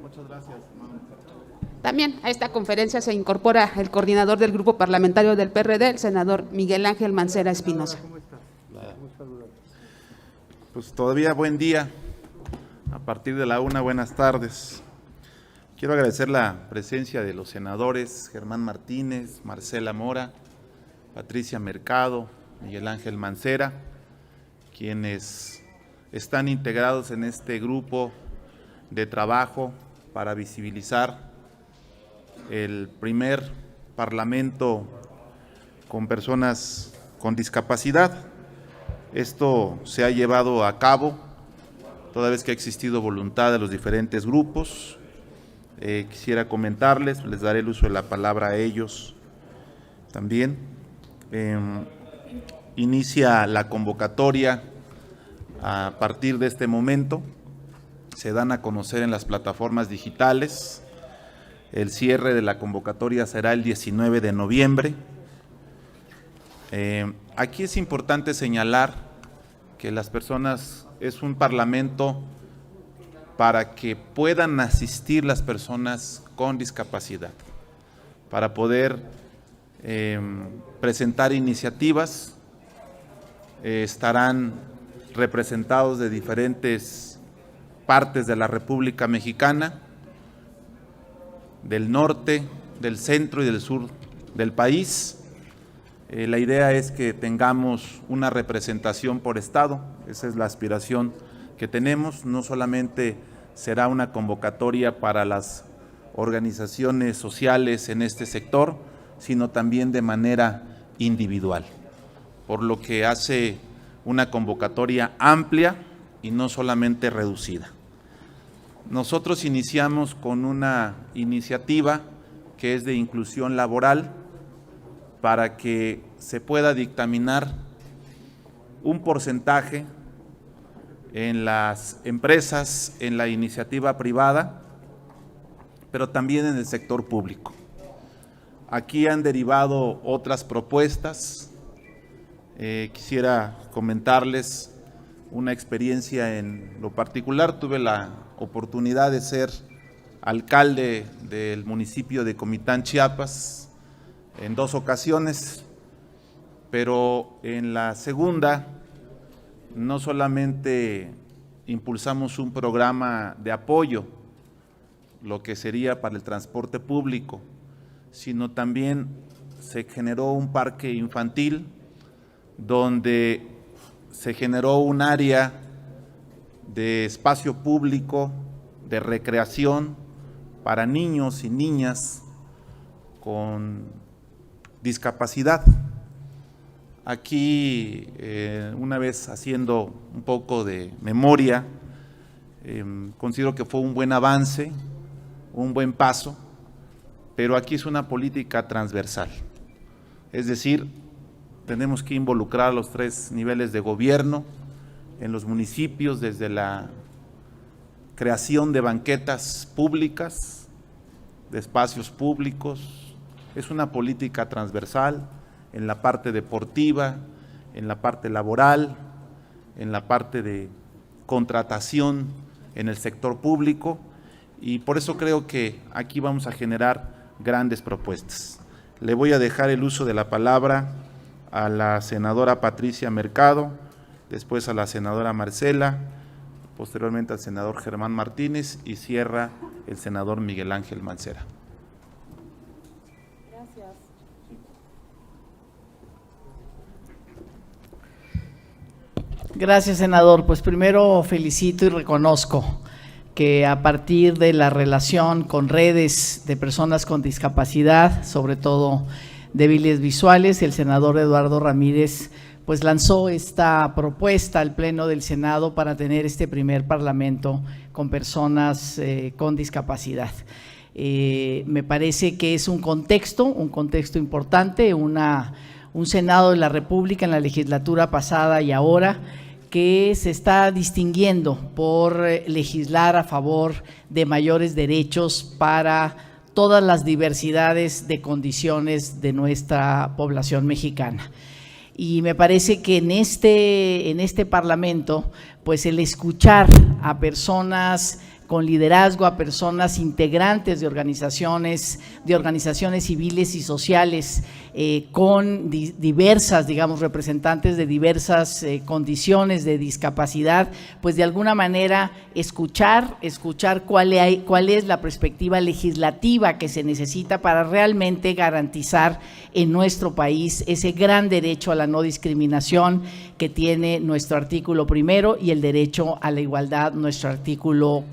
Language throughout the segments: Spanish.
Muchas gracias. También a esta conferencia se incorpora el coordinador del grupo parlamentario del PRD, el senador Miguel Ángel Mancera Espinosa. ¿Cómo estás? Pues todavía buen día. A partir de la 1, buenas tardes. Quiero agradecer la presencia de los senadores Germán Martínez, Marcela Mora, Patricia Mercado, Miguel Ángel Mancera, quienes están integrados en este grupo de trabajo para visibilizar el primer parlamento con personas con discapacidad. Esto se ha llevado a cabo toda vez que ha existido voluntad de los diferentes grupos. Quisiera comentarles, les daré el uso de la palabra a ellos también. Inicia la convocatoria a partir de este momento. Se dan a conocer en las plataformas digitales. El cierre de la convocatoria será el 19 de noviembre. Aquí es importante señalar que las personas, es un parlamento para que puedan asistir las personas con discapacidad, para poder presentar iniciativas. Estarán representados de diferentes partes de la República Mexicana, del norte, del centro y del sur del país. La idea es que tengamos una representación por estado, esa es la aspiración que tenemos. No solamente será una convocatoria para las organizaciones sociales en este sector, sino también de manera individual, por lo que hace una convocatoria amplia y no solamente reducida. Nosotros iniciamos con una iniciativa que es de inclusión laboral para que se pueda dictaminar un porcentaje en las empresas, en la iniciativa privada, pero también en el sector público. Aquí han derivado otras propuestas. Quisiera comentarles una experiencia en lo particular. Tuve la oportunidad de ser alcalde del municipio de Comitán, Chiapas, en 2 ocasiones, pero en la segunda no solamente impulsamos un programa de apoyo, lo que sería para el transporte público, sino también se generó un parque infantil donde se generó un área de espacio público, de recreación para niños y niñas con discapacidad. Aquí, una vez haciendo un poco de memoria, considero que fue un buen avance, un buen paso, pero aquí es una política transversal. Es decir, tenemos que involucrar a los 3 niveles de gobierno, en los municipios, desde la creación de banquetas públicas, de espacios públicos. Es una política transversal en la parte deportiva, en la parte laboral, en la parte de contratación en el sector público, y por eso creo que aquí vamos a generar grandes propuestas. Le voy a dejar el uso de la palabra a la senadora Patricia Mercado, después a la senadora Marcela, posteriormente al senador Germán Martínez y cierra el senador Miguel Ángel Mancera. Gracias. Gracias, senador. Pues primero felicito y reconozco que a partir de la relación con redes de personas con discapacidad, sobre todo débiles visuales, el senador Eduardo Ramírez pues lanzó esta propuesta al Pleno del Senado para tener este primer parlamento con personas con discapacidad. Me parece que es un contexto importante, un Senado de la República en la legislatura pasada y ahora que se está distinguiendo por legislar a favor de mayores derechos para todas las diversidades de condiciones de nuestra población mexicana. Y me parece que en este Parlamento, pues el escuchar a personas con liderazgo, a personas integrantes de organizaciones civiles y sociales, con diversas, digamos, representantes de diversas condiciones de discapacidad, pues de alguna manera escuchar cuál es la perspectiva legislativa que se necesita para realmente garantizar en nuestro país ese gran derecho a la no discriminación que tiene nuestro artículo primero y el derecho a la igualdad, nuestro artículo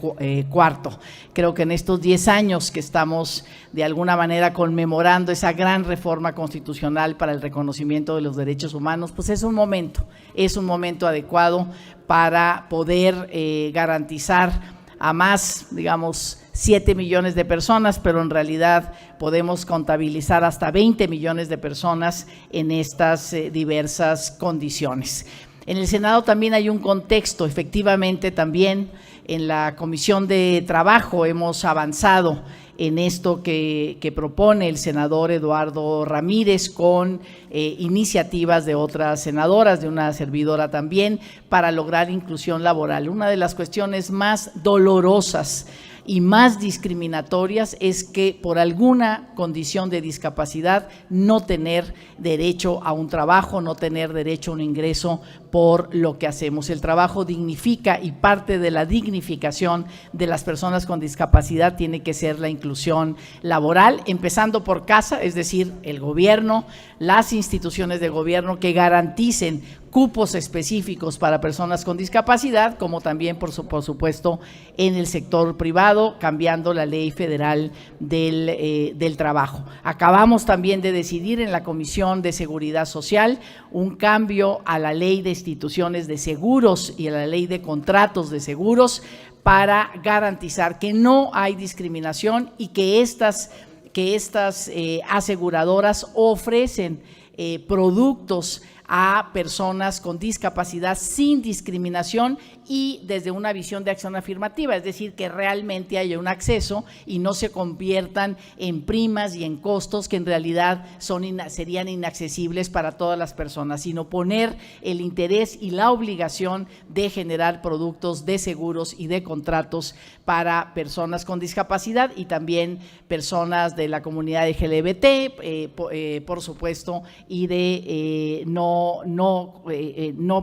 cuarto. Creo que en estos 10 años que estamos de alguna manera conmemorando esa gran reforma constitucional para el reconocimiento de los derechos humanos, pues es un momento adecuado para poder garantizar a más, digamos, 7 millones de personas, pero en realidad podemos contabilizar hasta 20 millones de personas en estas diversas condiciones. En el Senado también hay un contexto, efectivamente también en la Comisión de Trabajo hemos avanzado en esto que propone el senador Eduardo Ramírez con iniciativas de otras senadoras, de una servidora también, para lograr inclusión laboral. Una de las cuestiones más dolorosas y más discriminatorias es que por alguna condición de discapacidad no tener derecho a un trabajo, no tener derecho a un ingreso por lo que hacemos. El trabajo dignifica y parte de la dignificación de las personas con discapacidad tiene que ser la inclusión laboral, empezando por casa, es decir, el gobierno, las instituciones de gobierno que garanticen cupos específicos para personas con discapacidad, como también, por supuesto, en el sector privado, cambiando la ley federal del trabajo. Acabamos también de decidir en la Comisión de Seguridad Social un cambio a la ley de instituciones de seguros y a la ley de contratos de seguros para garantizar que no hay discriminación y que estas aseguradoras ofrecen productos a personas con discapacidad sin discriminación y desde una visión de acción afirmativa, es decir, que realmente haya un acceso y no se conviertan en primas y en costos que en realidad serían inaccesibles para todas las personas, sino poner el interés y la obligación de generar productos de seguros y de contratos para personas con discapacidad y también personas de la comunidad LGBT, por supuesto, y de no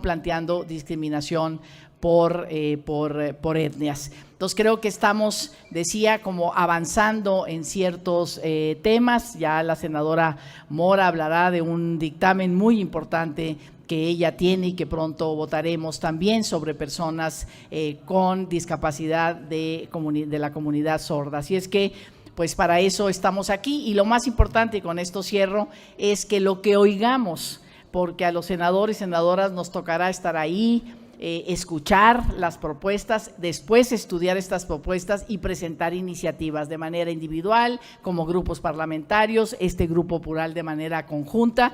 planteando discriminación por etnias. Entonces creo que estamos, decía, como avanzando en ciertos temas. Ya la senadora Mora hablará de un dictamen muy importante que ella tiene y que pronto votaremos también sobre personas con discapacidad de la comunidad sorda. Así es que pues para eso estamos aquí y lo más importante, y con esto cierro, es que lo que oigamos, porque a los senadores y senadoras nos tocará estar ahí, escuchar las propuestas, después estudiar estas propuestas y presentar iniciativas de manera individual, como grupos parlamentarios, este grupo plural de manera conjunta.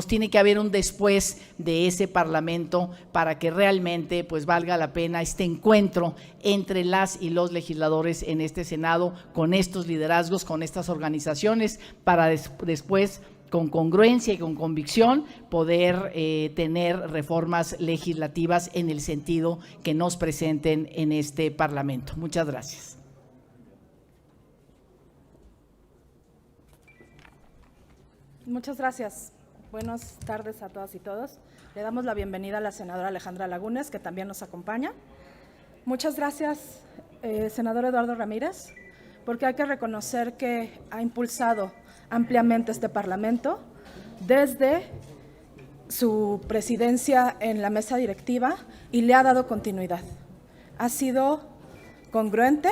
Tiene que haber un después de ese parlamento para que realmente pues valga la pena este encuentro entre las y los legisladores en este Senado, con estos liderazgos, con estas organizaciones, para después, con congruencia y con convicción, poder tener reformas legislativas en el sentido que nos presenten en este Parlamento. Muchas gracias. Muchas gracias. Buenas tardes a todas y todos. Le damos la bienvenida a la senadora Alejandra Lagunes, que también nos acompaña. Muchas gracias, senador Eduardo Ramírez, porque hay que reconocer que ha impulsado ampliamente este Parlamento desde su presidencia en la mesa directiva y le ha dado continuidad. Ha sido congruente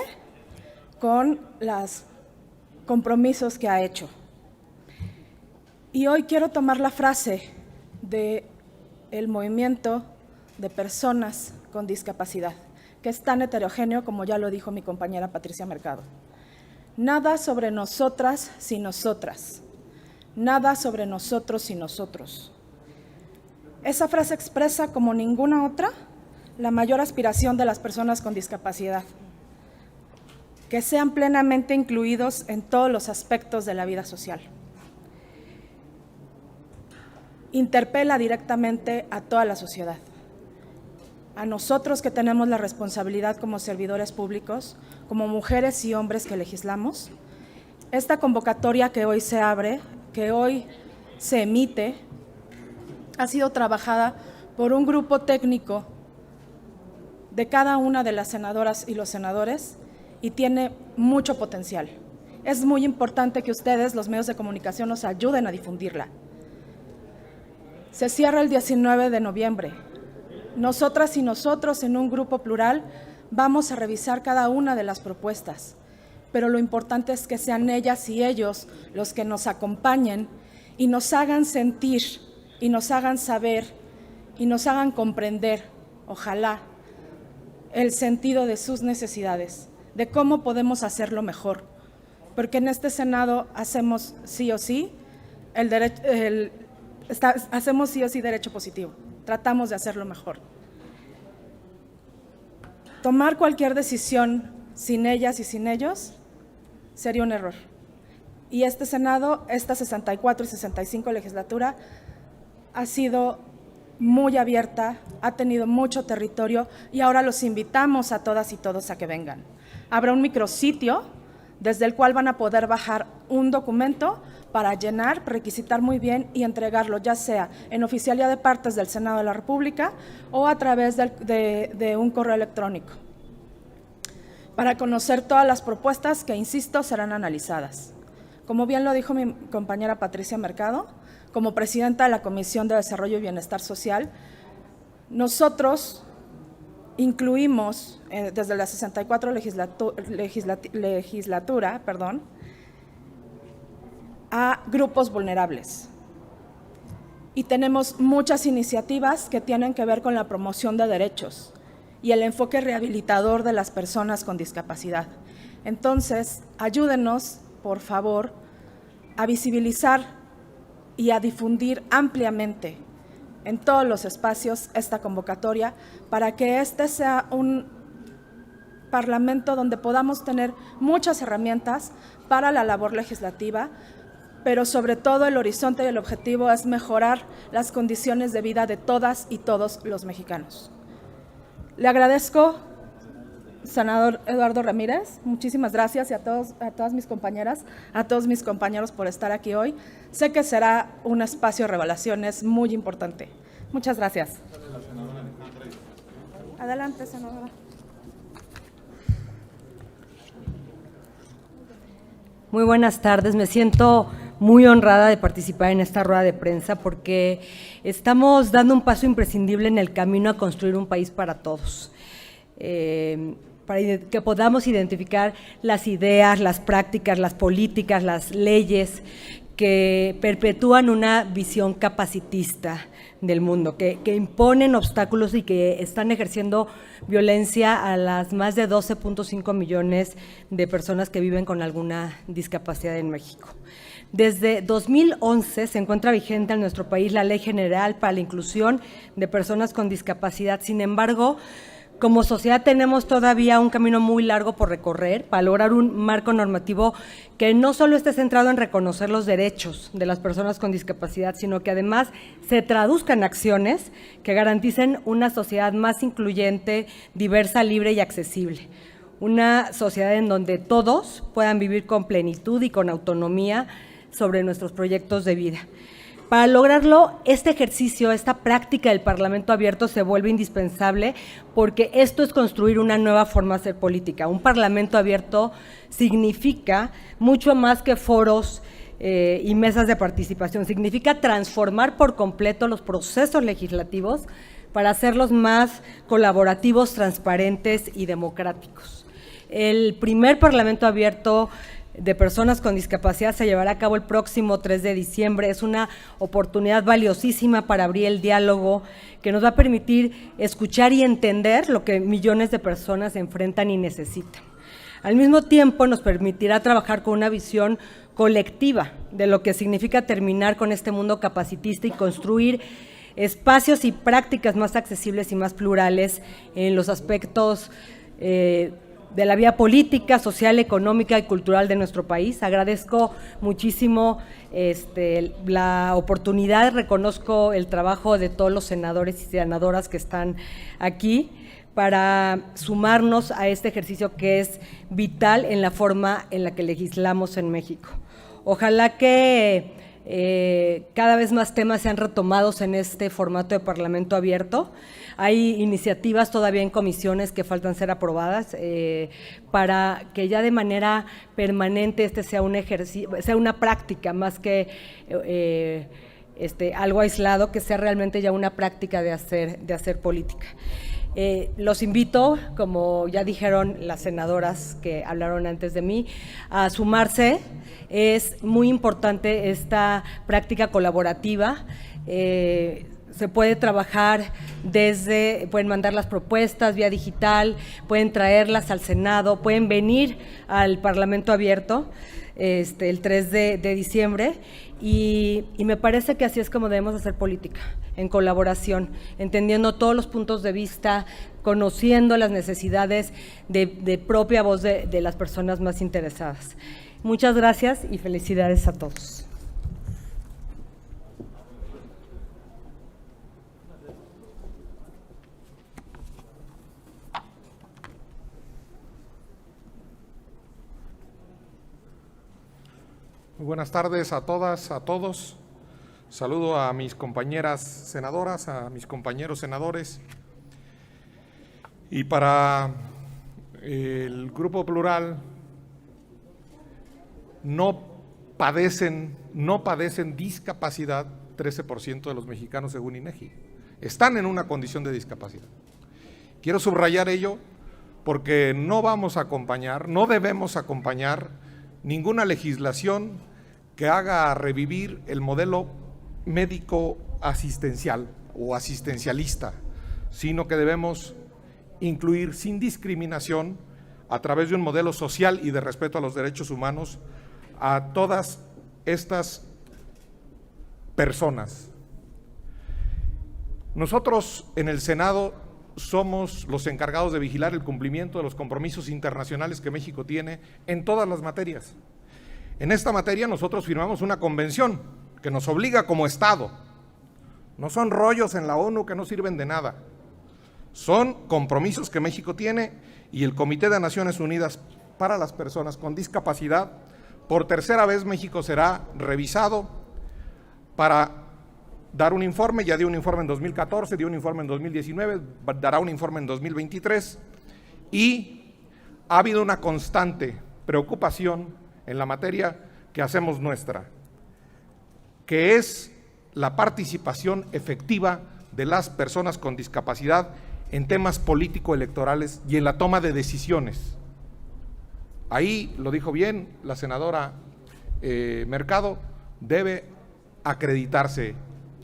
con los compromisos que ha hecho. Y hoy quiero tomar la frase del movimiento de personas con discapacidad, que es tan heterogéneo como ya lo dijo mi compañera Patricia Mercado. Nada sobre nosotras sin nosotras, nada sobre nosotros sin nosotros. Esa frase expresa como ninguna otra la mayor aspiración de las personas con discapacidad, que sean plenamente incluidos en todos los aspectos de la vida social. Interpela directamente a toda la sociedad, a nosotros que tenemos la responsabilidad como servidores públicos, como mujeres y hombres que legislamos. Esta convocatoria que hoy se abre, que hoy se emite, ha sido trabajada por un grupo técnico de cada una de las senadoras y los senadores y tiene mucho potencial. Es muy importante que ustedes, los medios de comunicación, nos ayuden a difundirla. Se cierra el 19 de noviembre. Nosotras y nosotros, en un grupo plural, vamos a revisar cada una de las propuestas, pero lo importante es que sean ellas y ellos los que nos acompañen y nos hagan sentir, y nos hagan saber, y nos hagan comprender, ojalá, el sentido de sus necesidades, de cómo podemos hacerlo mejor, porque en este Senado hacemos sí o sí hacemos sí o sí derecho positivo, tratamos de hacerlo mejor. Tomar cualquier decisión sin ellas y sin ellos sería un error. Y este Senado, esta 64 y 65 legislatura, ha sido muy abierta, ha tenido mucho territorio y ahora los invitamos a todas y todos a que vengan. Habrá un micrositio desde el cual van a poder bajar un documento para llenar, requisitar muy bien y entregarlo, ya sea en Oficialía de Partes del Senado de la República o a través de un correo electrónico, para conocer todas las propuestas que, insisto, serán analizadas. Como bien lo dijo mi compañera Patricia Mercado, como presidenta de la Comisión de Desarrollo y Bienestar Social, nosotros incluimos desde la 64 legislatura, a grupos vulnerables. Y tenemos muchas iniciativas que tienen que ver con la promoción de derechos y el enfoque rehabilitador de las personas con discapacidad. Entonces, ayúdenos, por favor, a visibilizar y a difundir ampliamente en todos los espacios esta convocatoria para que este sea un parlamento donde podamos tener muchas herramientas para la labor legislativa, pero sobre todo el horizonte y el objetivo es mejorar las condiciones de vida de todas y todos los mexicanos. Le agradezco, senador Eduardo Ramírez, muchísimas gracias y a todas mis compañeras, a todos mis compañeros por estar aquí hoy. Sé que será un espacio de revelaciones muy importante. Muchas gracias. Adelante, senadora. Muy buenas tardes, me siento muy honrada de participar en esta rueda de prensa porque estamos dando un paso imprescindible en el camino a construir un país para todos, para que podamos identificar las ideas, las prácticas, las políticas, las leyes que perpetúan una visión capacitista del mundo, que imponen obstáculos y que están ejerciendo violencia a las más de 12.5 millones de personas que viven con alguna discapacidad en México. Desde 2011 se encuentra vigente en nuestro país la Ley General para la Inclusión de Personas con Discapacidad. Sin embargo, como sociedad tenemos todavía un camino muy largo por recorrer para lograr un marco normativo que no solo esté centrado en reconocer los derechos de las personas con discapacidad, sino que además se traduzca en acciones que garanticen una sociedad más incluyente, diversa, libre y accesible. Una sociedad en donde todos puedan vivir con plenitud y con autonomía sobre nuestros proyectos de vida. Para lograrlo, este ejercicio, esta práctica del Parlamento abierto se vuelve indispensable porque esto es construir una nueva forma de hacer política. Un Parlamento abierto significa mucho más que foros y mesas de participación, significa transformar por completo los procesos legislativos para hacerlos más colaborativos, transparentes y democráticos. El primer Parlamento abierto de personas con discapacidad se llevará a cabo el próximo 3 de diciembre. Es una oportunidad valiosísima para abrir el diálogo que nos va a permitir escuchar y entender lo que millones de personas enfrentan y necesitan. Al mismo tiempo nos permitirá trabajar con una visión colectiva de lo que significa terminar con este mundo capacitista y construir espacios y prácticas más accesibles y más plurales en los aspectos la vía política, social, económica y cultural de nuestro país. Agradezco muchísimo la oportunidad, reconozco el trabajo de todos los senadores y senadoras que están aquí para sumarnos a este ejercicio que es vital en la forma en la que legislamos en México. Ojalá que cada vez más temas sean retomados en este formato de Parlamento abierto. Hay iniciativas todavía en comisiones que faltan ser aprobadas para que ya de manera permanente este sea un ejercicio, sea una práctica más que algo aislado, que sea realmente ya una práctica de hacer política. Los invito, como ya dijeron las senadoras que hablaron antes de mí, a sumarse. Es muy importante esta práctica colaborativa. Se puede trabajar pueden mandar las propuestas vía digital, pueden traerlas al Senado, pueden venir al Parlamento abierto el 3 de diciembre y me parece que así es como debemos hacer política, en colaboración, entendiendo todos los puntos de vista, conociendo las necesidades de propia voz de las personas más interesadas. Muchas gracias y felicidades a todos. Muy buenas tardes a todas, a todos. Saludo a mis compañeras senadoras, a mis compañeros senadores. Y para el Grupo Plural, no padecen discapacidad 13% de los mexicanos según INEGI. Están en una condición de discapacidad. Quiero subrayar ello porque no vamos a acompañar, no debemos acompañar ninguna legislación que haga revivir el modelo médico asistencial o asistencialista, sino que debemos incluir sin discriminación, a través de un modelo social y de respeto a los derechos humanos, a todas estas personas. Nosotros en el Senado somos los encargados de vigilar el cumplimiento de los compromisos internacionales que México tiene en todas las materias. En esta materia nosotros firmamos una convención que nos obliga como Estado. No son rollos en la ONU que no sirven de nada. Son compromisos que México tiene y el Comité de Naciones Unidas para las Personas con Discapacidad, por tercera vez México será revisado para dar un informe. Ya dio un informe en 2014, dio un informe en 2019, dará un informe en 2023 y ha habido una constante preocupación en la materia que hacemos nuestra, que es la participación efectiva de las personas con discapacidad en temas político-electorales y en la toma de decisiones. Ahí, lo dijo bien la senadora Mercado, debe acreditarse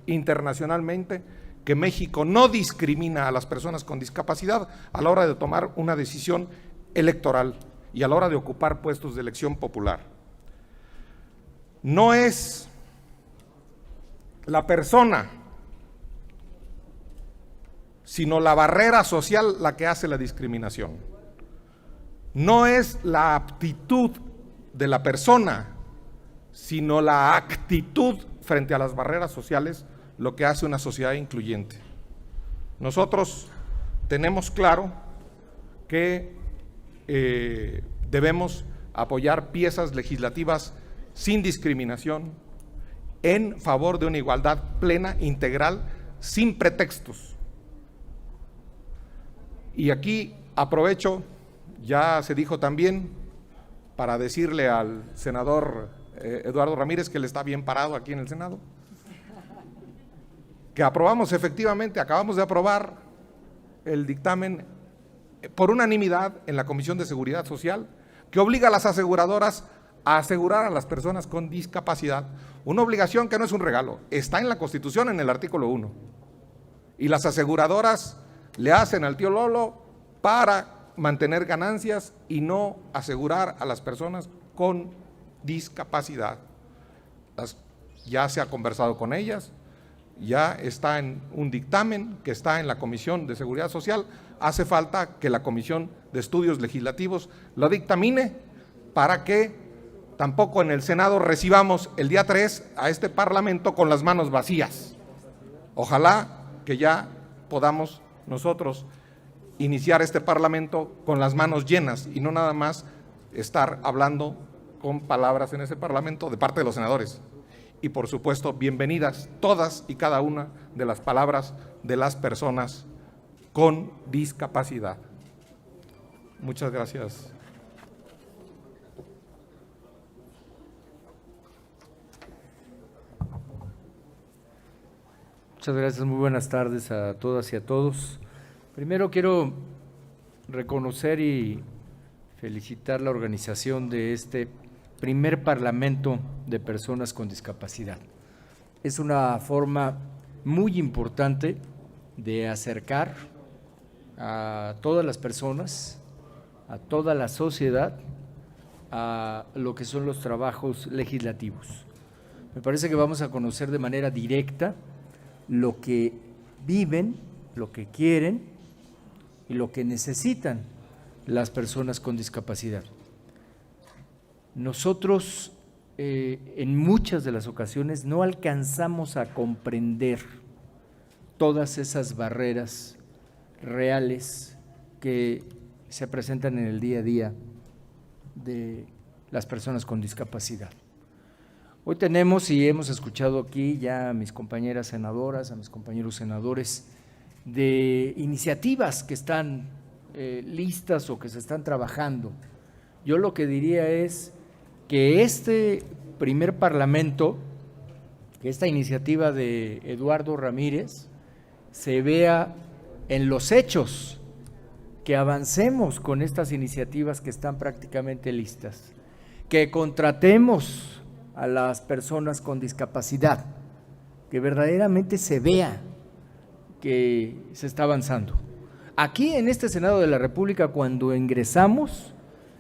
internacionalmente que México no discrimina a las personas con discapacidad a la hora de tomar una decisión electoral y a la hora de ocupar puestos de elección popular. No es la persona, sino la barrera social la que hace la discriminación. No es la aptitud de la persona, sino la actitud frente a las barreras sociales lo que hace una sociedad incluyente. Nosotros tenemos claro que debemos apoyar piezas legislativas sin discriminación, en favor de una igualdad plena, integral, sin pretextos. Y aquí aprovecho, ya se dijo también, para decirle al senador Eduardo Ramírez, que él está bien parado aquí en el Senado, que acabamos de aprobar el dictamen por unanimidad en la Comisión de Seguridad Social, que obliga a las aseguradoras a asegurar a las personas con discapacidad, una obligación que no es un regalo, está en la Constitución en el artículo 1. Y las aseguradoras le hacen al tío Lolo para mantener ganancias y no asegurar a las personas con discapacidad. Ya se ha conversado con ellas, ya está en un dictamen que está en la Comisión de Seguridad Social. Hace falta que la Comisión de Estudios Legislativos lo dictamine para que tampoco en el Senado recibamos el día 3 a este Parlamento con las manos vacías. Ojalá que ya podamos nosotros iniciar este Parlamento con las manos llenas y no nada más estar hablando con palabras en ese Parlamento de parte de los senadores. Y por supuesto, bienvenidas todas y cada una de las palabras de las personas con discapacidad. Muchas gracias. Muchas gracias, muy buenas tardes a todas y a todos. Primero quiero reconocer y felicitar la organización de este primer Parlamento de Personas con Discapacidad. Es una forma muy importante de acercar a todas las personas, a toda la sociedad, a lo que son los trabajos legislativos. Me parece que vamos a conocer de manera directa lo que viven, lo que quieren y lo que necesitan las personas con discapacidad. Nosotros en muchas de las ocasiones no alcanzamos a comprender todas esas barreras reales que se presentan en el día a día de las personas con discapacidad. Hoy tenemos y hemos escuchado aquí ya a mis compañeras senadoras, a mis compañeros senadores, de iniciativas que están listas o que se están trabajando. Yo lo que diría es que este primer Parlamento, que esta iniciativa de Eduardo Ramírez, se vea en los hechos, que avancemos con estas iniciativas que están prácticamente listas, que contratemos a las personas con discapacidad, que verdaderamente se vea que se está avanzando. Aquí en este Senado de la República, cuando ingresamos,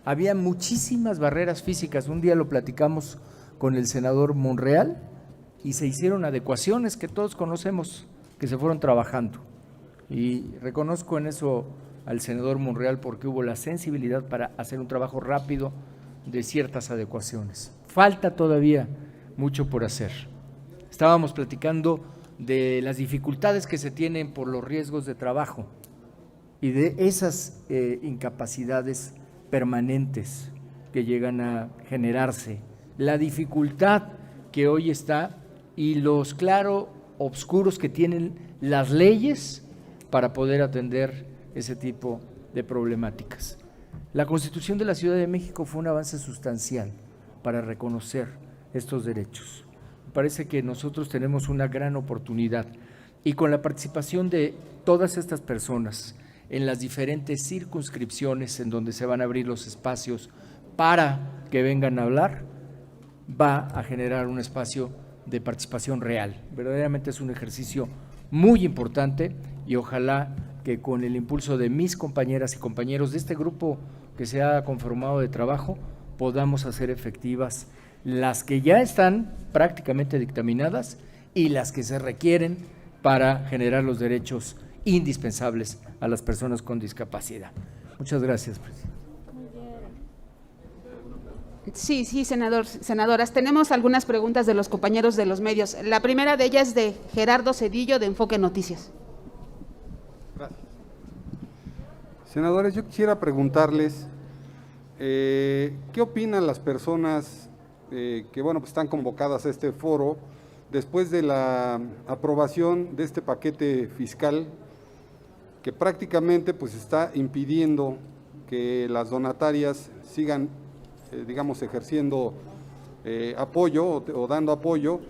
había muchísimas barreras físicas. Un día lo platicamos con el senador Monreal y se hicieron adecuaciones que todos conocemos, que se fueron trabajando. Y reconozco en eso al senador Monreal porque hubo la sensibilidad para hacer un trabajo rápido de ciertas adecuaciones. Falta todavía mucho por hacer. Estábamos platicando de las dificultades que se tienen por los riesgos de trabajo y de esas incapacidades permanentes que llegan a generarse, la dificultad que hoy está y los claroscuros que tienen las leyes para poder atender ese tipo de problemáticas. La Constitución de la Ciudad de México fue un avance sustancial para reconocer estos derechos. Me parece que nosotros tenemos una gran oportunidad y con la participación de todas estas personas en las diferentes circunscripciones en donde se van a abrir los espacios para que vengan a hablar, va a generar un espacio de participación real. Verdaderamente es un ejercicio muy importante y ojalá que con el impulso de mis compañeras y compañeros de este grupo que se ha conformado de trabajo, podamos hacer efectivas las que ya están prácticamente dictaminadas y las que se requieren para generar los derechos indispensables a las personas con discapacidad. Muchas gracias, presidente. Sí, senadoras. Tenemos algunas preguntas de los compañeros de los medios. La primera de ellas es de Gerardo Cedillo, de Enfoque Noticias. Gracias. Senadores, yo quisiera preguntarles ¿qué opinan las personas que pues están convocadas a este foro después de la aprobación de este paquete fiscal que prácticamente pues está impidiendo que las donatarias sigan ejerciendo apoyo o dando apoyo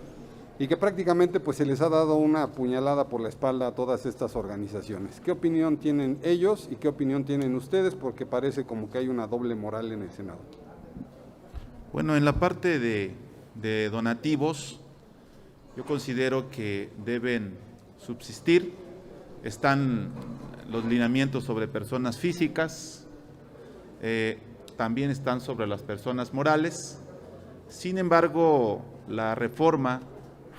y que prácticamente pues se les ha dado una puñalada por la espalda a todas estas organizaciones? ¿Qué opinión tienen ellos y qué opinión tienen ustedes? Porque parece como que hay una doble moral en el Senado. Bueno, en la parte de donativos, yo considero que deben subsistir. Están los lineamientos sobre personas físicas, también están sobre las personas morales. Sin embargo, la reforma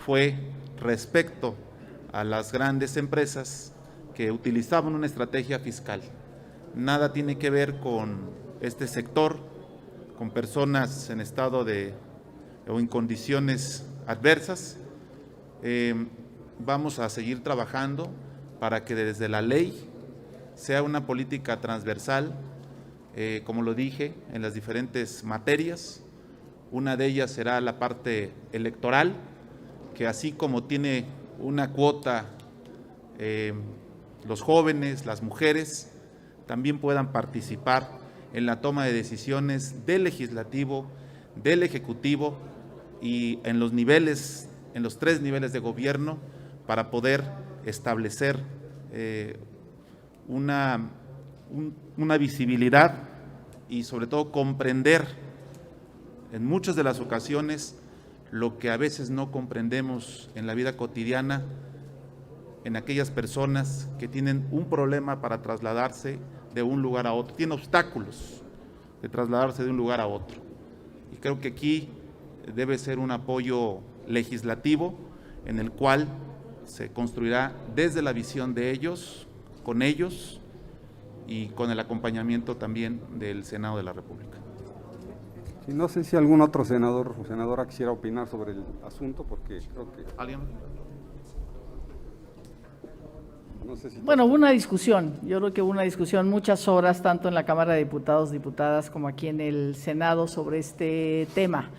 fue respecto a las grandes empresas que utilizaban una estrategia fiscal nada tiene que ver con este sector, con personas en estado o en condiciones adversas. Vamos a seguir trabajando para que desde la ley sea una política transversal, como lo dije, en las diferentes materias. Una de ellas será la parte electoral, que así como tiene una cuota los jóvenes, las mujeres, también puedan participar en la toma de decisiones del legislativo, del ejecutivo y en los niveles, en los 3 niveles de gobierno, para poder establecer una visibilidad y sobre todo comprender en muchas de las ocasiones lo que a veces no comprendemos en la vida cotidiana, en aquellas personas que tienen un problema para trasladarse de un lugar a otro, tienen obstáculos de trasladarse de un lugar a otro. Y creo que aquí debe ser un apoyo legislativo en el cual se construirá desde la visión de ellos, con ellos y con el acompañamiento también del Senado de la República. Sí, no sé si algún otro senador o senadora quisiera opinar sobre el asunto, porque creo que... ¿Alguien? No sé si Bueno, hubo una discusión, yo creo que hubo una discusión muchas horas, tanto en la Cámara de Diputados, Diputadas, como aquí en el Senado sobre este tema.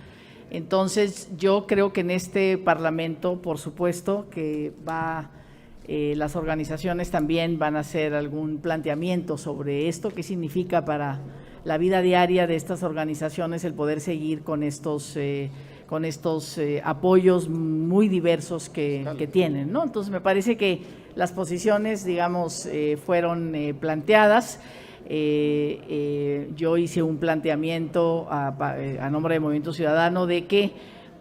Entonces, yo creo que en este Parlamento, por supuesto, que las organizaciones también van a hacer algún planteamiento sobre esto, qué significa para la vida diaria de estas organizaciones el poder seguir con estos apoyos muy diversos que tienen, ¿no? Entonces, me parece que las posiciones, digamos, fueron planteadas. Yo hice un planteamiento a nombre del Movimiento Ciudadano de que,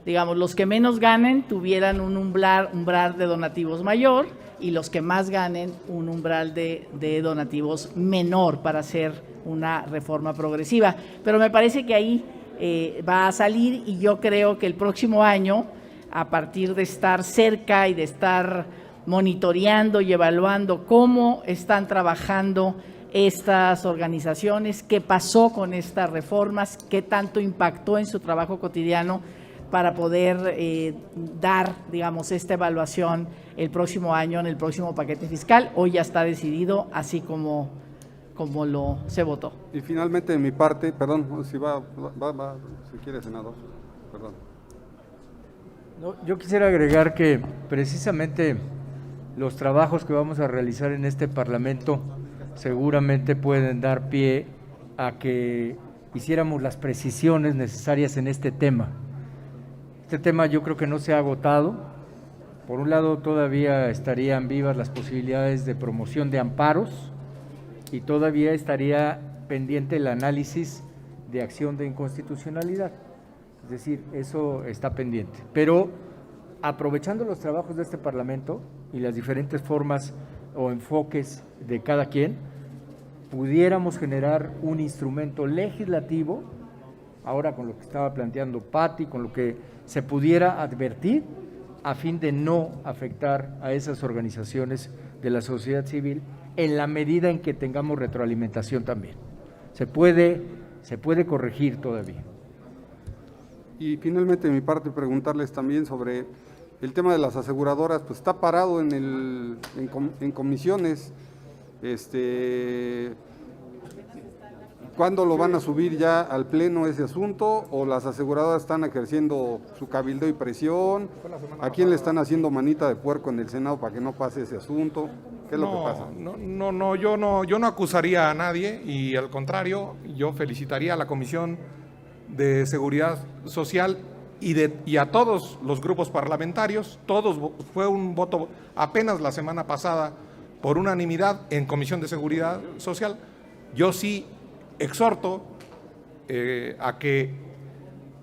digamos, los que menos ganen tuvieran un umbral de donativos mayor y los que más ganen un umbral de donativos menor para hacer una reforma progresiva. Pero me parece que ahí va a salir, y yo creo que el próximo año, a partir de estar cerca y de estar monitoreando y evaluando cómo están trabajando estas organizaciones, qué pasó con estas reformas, qué tanto impactó en su trabajo cotidiano, para poder dar, digamos, esta evaluación el próximo año en el próximo paquete fiscal. Hoy ya está decidido, así como se votó. Y finalmente, de mi parte, perdón, si va, si quiere, senador, perdón. No, yo quisiera agregar que precisamente los trabajos que vamos a realizar en este Parlamento seguramente pueden dar pie a que hiciéramos las precisiones necesarias en este tema. Este tema yo creo que no se ha agotado. Por un lado, todavía estarían vivas las posibilidades de promoción de amparos y todavía estaría pendiente el análisis de acción de inconstitucionalidad. Es decir, eso está pendiente. Pero aprovechando los trabajos de este Parlamento y las diferentes formas o enfoques de cada quien, pudiéramos generar un instrumento legislativo, ahora con lo que estaba planteando Pati, con lo que se pudiera advertir, a fin de no afectar a esas organizaciones de la sociedad civil en la medida en que tengamos retroalimentación también. Se puede corregir todavía. Y finalmente, de mi parte, preguntarles también sobre el tema de las aseguradoras. Pues está parado en comisiones. ¿Cuándo lo van a subir ya al pleno ese asunto? ¿O las aseguradoras están ejerciendo su cabildo y presión? ¿A quién le están haciendo manita de puerco en el Senado para que no pase ese asunto? ¿Qué es lo que pasa? Yo no acusaría a nadie, y al contrario, yo felicitaría a la Comisión de Seguridad Social y a todos los grupos parlamentarios. Fue un voto apenas la semana pasada por unanimidad en Comisión de Seguridad Social. Yo sí exhorto a que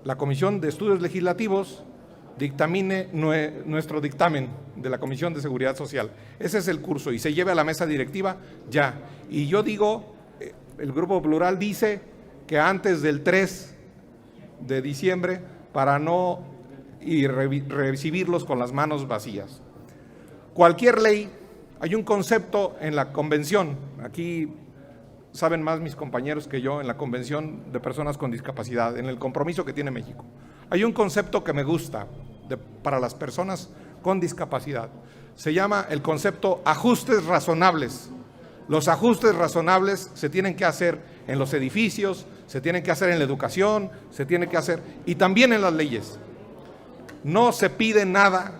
la Comisión de Estudios Legislativos dictamine nuestro dictamen de la Comisión de Seguridad Social. Ese es el curso, y se lleve a la mesa directiva ya. Y yo digo, el Grupo Plural dice que antes del 3 de diciembre, para no recibirlos con las manos vacías. Cualquier ley, hay un concepto en la convención, aquí saben más mis compañeros que yo en la Convención de Personas con Discapacidad, en el compromiso que tiene México. Hay un concepto que me gusta para las personas con discapacidad. Se llama el concepto ajustes razonables. Los ajustes razonables se tienen que hacer en los edificios, se tienen que hacer en la educación, se tienen que hacer y también en las leyes. No se pide nada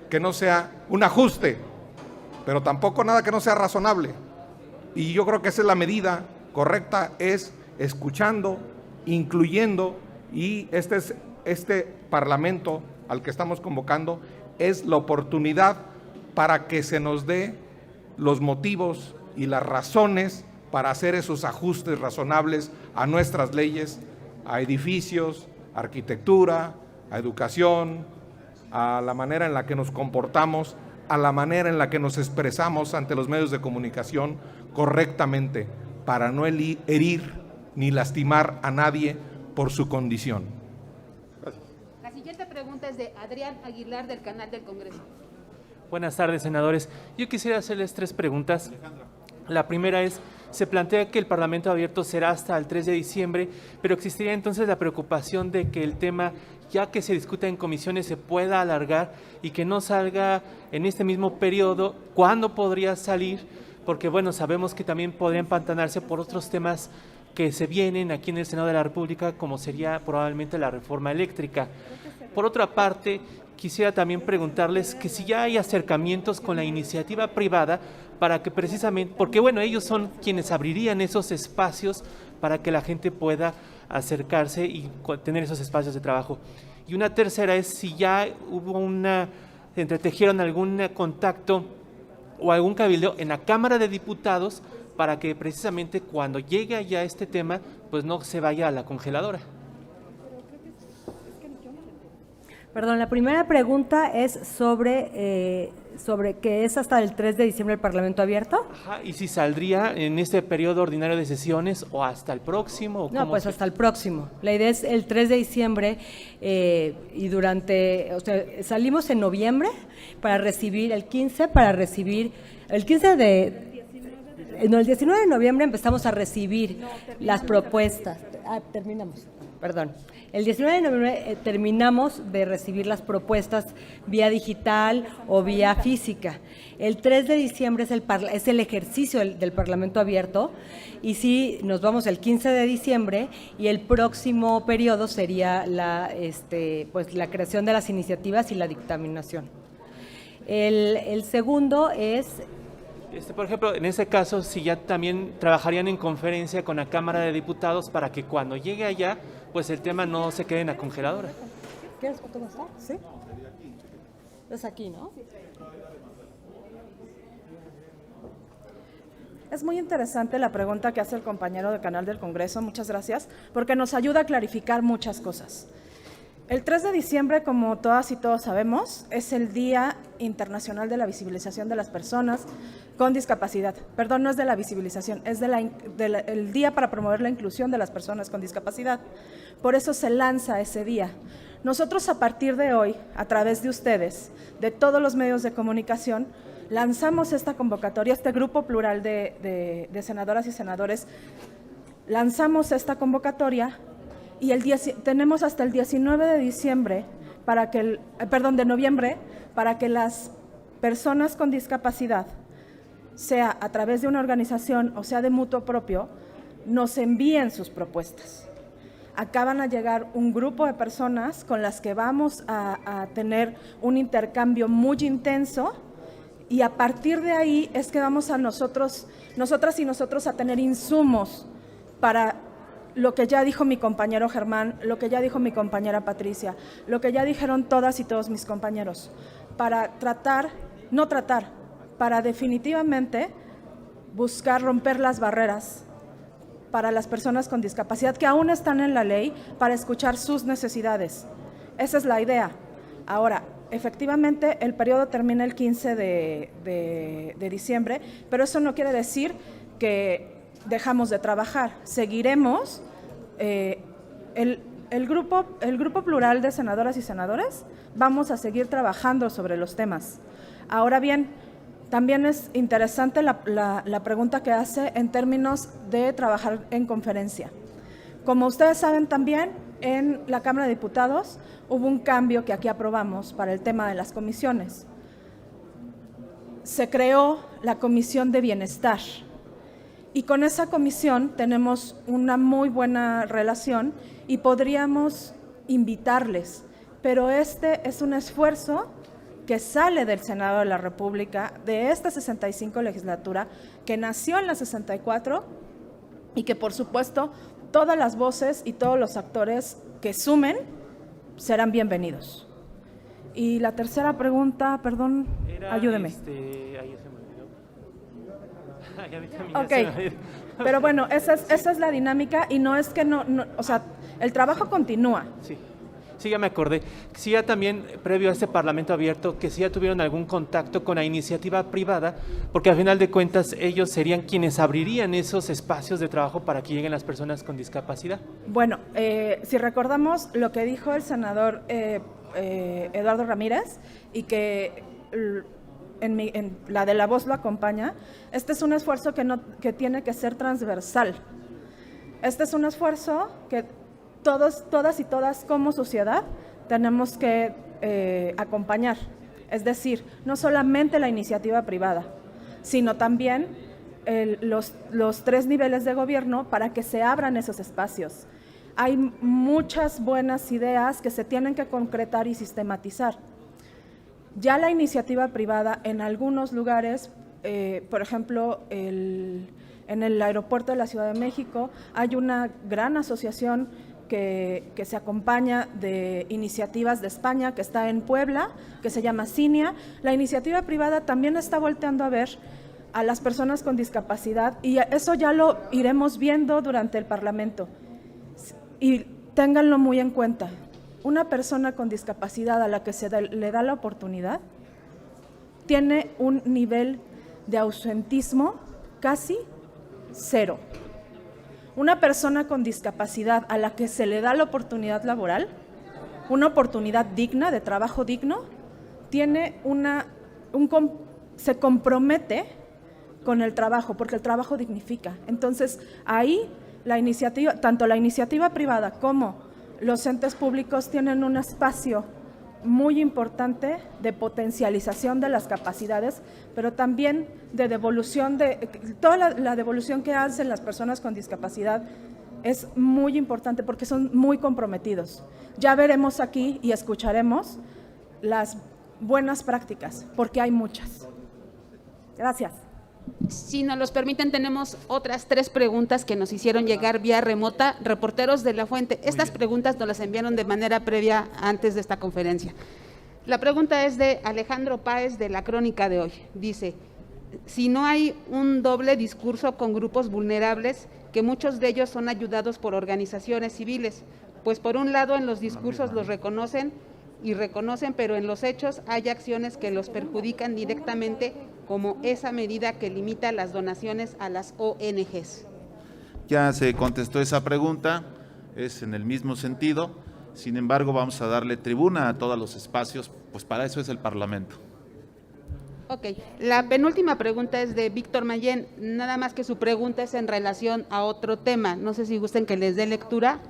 que no sea un ajuste, pero tampoco nada que no sea razonable. Y yo creo que esa es la medida correcta, es escuchando, incluyendo, y este Parlamento al que estamos convocando es la oportunidad para que se nos dé los motivos y las razones para hacer esos ajustes razonables a nuestras leyes, a edificios, a arquitectura, a educación, a la manera en la que nos comportamos, a la manera en la que nos expresamos ante los medios de comunicación correctamente, para no herir ni lastimar a nadie por su condición. Gracias. La siguiente pregunta es de Adrián Aguilar, del Canal del Congreso. Buenas tardes, senadores. Yo quisiera hacerles 3 preguntas. La primera es, se plantea que el Parlamento abierto será hasta el 3 de diciembre, pero existiría entonces la preocupación de que el tema, ya que se discuta en comisiones, se pueda alargar y que no salga en este mismo periodo. ¿Cuándo podría salir? Porque, bueno, sabemos que también podría empantanarse por otros temas que se vienen aquí en el Senado de la República, como sería probablemente la reforma eléctrica. Por otra parte, quisiera también preguntarles que si ya hay acercamientos con la iniciativa privada para que precisamente, porque bueno, ellos son quienes abrirían esos espacios para que la gente pueda acercarse y tener esos espacios de trabajo. Y una tercera es si ya hubo entretejieron algún contacto o algún cabildo en la Cámara de Diputados para que precisamente cuando llegue allá este tema, pues no se vaya a la congeladora. Perdón, la primera pregunta es sobre que es hasta el 3 de diciembre el Parlamento abierto. Ajá, ¿y si saldría en este periodo ordinario de sesiones o hasta el próximo? ¿O no, pues hasta el próximo. La idea es el 3 de diciembre y salimos en noviembre para recibir el 15, el 19 de noviembre empezamos a recibir las propuestas. Terminamos. Perdón. El 19 de noviembre terminamos de recibir las propuestas vía digital o vía física. El 3 de diciembre es el ejercicio del Parlamento abierto y sí, nos vamos el 15 de diciembre y el próximo periodo sería la creación de las iniciativas y la dictaminación. El segundo es… por ejemplo, en ese caso, si ya también trabajarían en conferencia con la Cámara de Diputados para que cuando llegue allá, pues el tema no se quede en la congeladora. ¿Quieres que tú vas a estar? Sí. Es aquí, ¿no? Es muy interesante la pregunta que hace el compañero del Canal del Congreso, muchas gracias, porque nos ayuda a clarificar muchas cosas. El 3 de diciembre, como todas y todos sabemos, es el Día Internacional de la Visibilización de las Personas con Discapacidad. Perdón, no es de la visibilización, es el Día para promover la inclusión de las personas con discapacidad. Por eso se lanza ese día. Nosotros a partir de hoy, a través de ustedes, de todos los medios de comunicación, lanzamos esta convocatoria, este grupo plural de senadoras y senadores, lanzamos esta convocatoria y tenemos hasta el 19 de diciembre de noviembre para que las personas con discapacidad, sea a través de una organización o sea de mutuo propio, nos envíen sus propuestas. Acaban a llegar un grupo de personas con las que vamos a tener un intercambio muy intenso y a partir de ahí es que vamos a nosotras y nosotros a tener insumos para lo que ya dijo mi compañero Germán, lo que ya dijo mi compañera Patricia, lo que ya dijeron todas y todos mis compañeros, para para definitivamente buscar romper las barreras para las personas con discapacidad que aún están en la ley, para escuchar sus necesidades. Esa es la idea. Ahora, efectivamente, el periodo termina el 15 de diciembre, pero eso no quiere decir que dejamos de trabajar. Seguiremos, el grupo plural de senadoras y senadores, vamos a seguir trabajando sobre los temas. Ahora bien, También es interesante la pregunta que hace en términos de trabajar en conferencia. Como ustedes saben también, en la Cámara de Diputados hubo un cambio que aquí aprobamos para el tema de las comisiones. Se creó la Comisión de Bienestar y con esa comisión tenemos una muy buena relación y podríamos invitarles, pero este es un esfuerzo que sale del Senado de la República, de esta 65 legislatura, que nació en la 64 y que por supuesto todas las voces y todos los actores que sumen serán bienvenidos. Y la tercera pregunta, perdón, ayúdeme. Ahí se me olvidó. Ay, a mí también Ok, se me olvidó. pero bueno, esa es la dinámica y no es que o sea, el trabajo continúa. Sí, ya me acordé. Sí, ya también, previo a este Parlamento abierto, que sí ya tuvieron algún contacto con la iniciativa privada, porque al final de cuentas ellos serían quienes abrirían esos espacios de trabajo para que lleguen las personas con discapacidad. Bueno, si recordamos lo que dijo el senador Eduardo Ramírez y que en la de la voz lo acompaña, este es un esfuerzo que tiene que ser transversal. Este es un esfuerzo que todas y todas como sociedad tenemos que acompañar. Es decir, no solamente la iniciativa privada, sino también los 3 niveles de gobierno para que se abran esos espacios. Hay muchas buenas ideas que se tienen que concretar y sistematizar. Ya la iniciativa privada en algunos lugares, por ejemplo, en el aeropuerto de la Ciudad de México, hay una gran asociación que se acompaña de iniciativas de España, que está en Puebla, que se llama CINIA. La iniciativa privada también está volteando a ver a las personas con discapacidad y eso ya lo iremos viendo durante el Parlamento. Y ténganlo muy en cuenta, una persona con discapacidad a la que le da la oportunidad tiene un nivel de ausentismo casi 0. Una persona con discapacidad a la que se le da la oportunidad laboral, una oportunidad digna, de trabajo digno, tiene se compromete con el trabajo, porque el trabajo dignifica. Entonces, ahí tanto la iniciativa privada como los entes públicos tienen un espacio muy importante de potencialización de las capacidades, pero también de devolución toda la devolución que hacen las personas con discapacidad es muy importante porque son muy comprometidos. Ya veremos aquí y escucharemos las buenas prácticas, porque hay muchas. Gracias. Si nos los permiten, tenemos otras 3 preguntas que nos hicieron llegar vía remota, reporteros de La Fuente. Estas preguntas nos las enviaron de manera previa antes de esta conferencia. La pregunta es de Alejandro Páez de La Crónica de Hoy. Dice, si no hay un doble discurso con grupos vulnerables, que muchos de ellos son ayudados por organizaciones civiles, pues por un lado en los discursos los reconocen, pero en los hechos hay acciones que los perjudican directamente, como esa medida que limita las donaciones a las ONGs. Ya se contestó esa pregunta, es en el mismo sentido, sin embargo vamos a darle tribuna a todos los espacios, pues para eso es el Parlamento. Ok, la penúltima pregunta es de Víctor Mayén, nada más que su pregunta es en relación a otro tema, no sé si gusten que les dé lectura.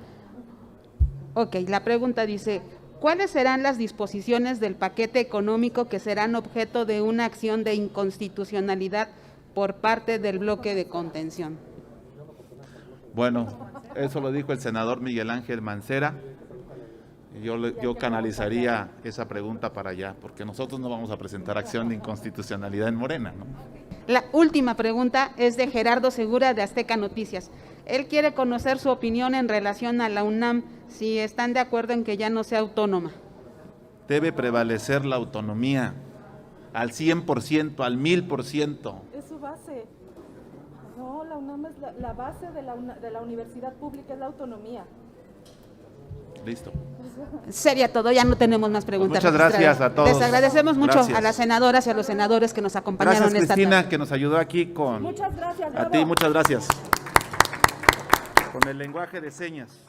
Ok, la pregunta dice, ¿cuáles serán las disposiciones del paquete económico que serán objeto de una acción de inconstitucionalidad por parte del bloque de contención? Bueno, eso lo dijo el senador Miguel Ángel Mancera. Yo canalizaría esa pregunta para allá, porque nosotros no vamos a presentar acción de inconstitucionalidad en Morena, ¿no? La última pregunta es de Gerardo Segura de Azteca Noticias. Él quiere conocer su opinión en relación a la UNAM, si están de acuerdo en que ya no sea autónoma. Debe prevalecer la autonomía al 100%, al 1000%. Es su base. No, la UNAM es la base de la universidad pública, es la autonomía. Listo. Sería todo, ya no tenemos más preguntas. Pues muchas gracias a todos. Les agradecemos mucho Gracias. a las senadoras y a los senadores que nos acompañaron Gracias, esta Cristina, tarde. que nos ayudó aquí con... Muchas gracias. A ti, muchas gracias. Con el lenguaje de señas.